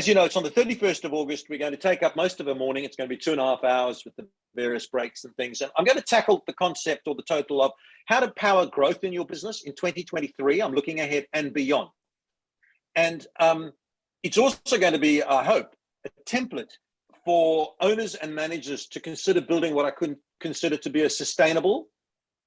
as you know, it's on the 31st of August. We're going to take up most of the morning. It's going to be 2.5 hours with the various breaks and things. And I'm going to tackle the concept or the total of how to power growth in your business in 2023. I'm looking ahead and beyond. And it's also going to be, I hope, a template for owners and managers to consider building what I could consider to be a sustainable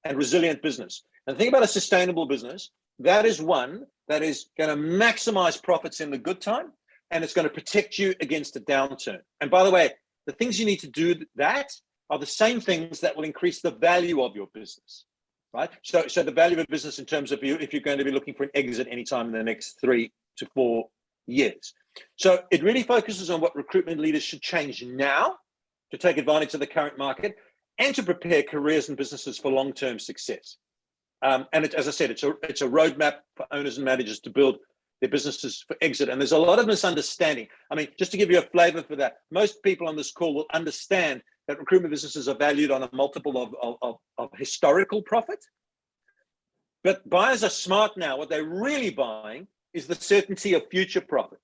and resilient business. And the thing about a sustainable business, that is one that is going to maximize profits in the good time, and it's going to protect you against a downturn. And by the way, the things you need to do that are the same things that will increase the value of your business, right? So the value of a business in terms of you, if you're going to be looking for an exit anytime in the next 3 to 4 years. So it really focuses on what recruitment leaders should change now to take advantage of the current market and to prepare careers and businesses for long-term success. And as I said, it's a roadmap for owners and managers to build their businesses for exit. And there's a lot of misunderstanding. I mean, just to give you a flavor for that, most people on this call will understand that recruitment businesses are valued on a multiple of historical profit. But buyers are smart now. What they're really buying is the certainty of future profit.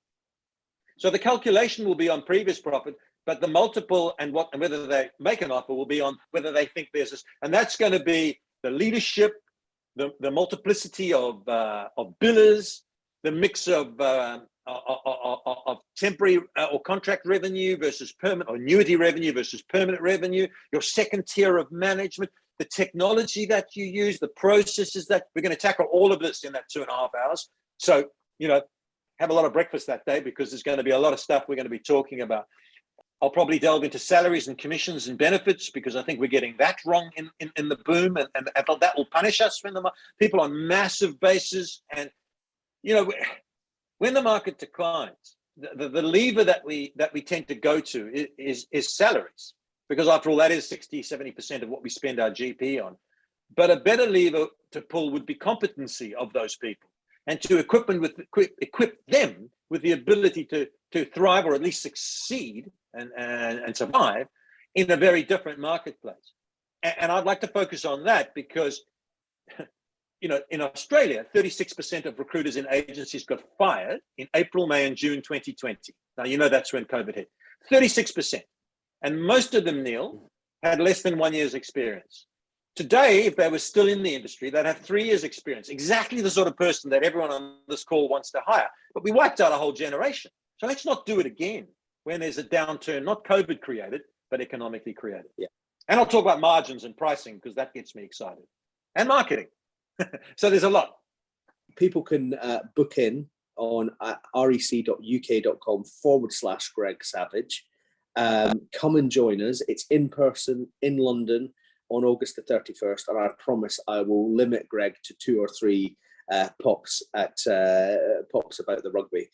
So the calculation will be on previous profit, but the multiple and whether they make an offer will be on whether they think there's this. And that's going to be the leadership, the multiplicity of billers, the mix of temporary or contract revenue versus permanent, or annuity revenue versus permanent revenue, your second tier of management, the technology that you use, the processes that we're going to tackle all of this in that 2.5 hours. So, have a lot of breakfast that day because there's going to be a lot of stuff we're going to be talking about. I'll probably delve into salaries and commissions and benefits because I think we're getting that wrong in the boom, and that will punish us when the people on massive bases. And when the market declines, the lever that we tend to go to is salaries, because after all, that is 60-70% of what we spend our GP on. But a better lever to pull would be competency of those people, and to equip them with the ability to thrive or at least succeed and survive in a very different marketplace. And I'd like to focus on that because, in Australia, 36% of recruiters in agencies got fired in April, May, and June 2020. Now, that's when COVID hit. 36%. And most of them, Neil, had less than 1 year's experience. Today, if they were still in the industry, they'd have 3 years experience, exactly the sort of person that everyone on this call wants to hire. But we wiped out a whole generation. So let's not do it again when there's a downturn, not COVID created, but economically created. Yeah. And I'll talk about margins and pricing because that gets me excited. And marketing. So there's a lot. People can book in on rec.uk.com/Greg Savage. Come and join us. It's in person in London on August the 31st, and I promise I will limit Greg to 2 or 3 pops about the rugby.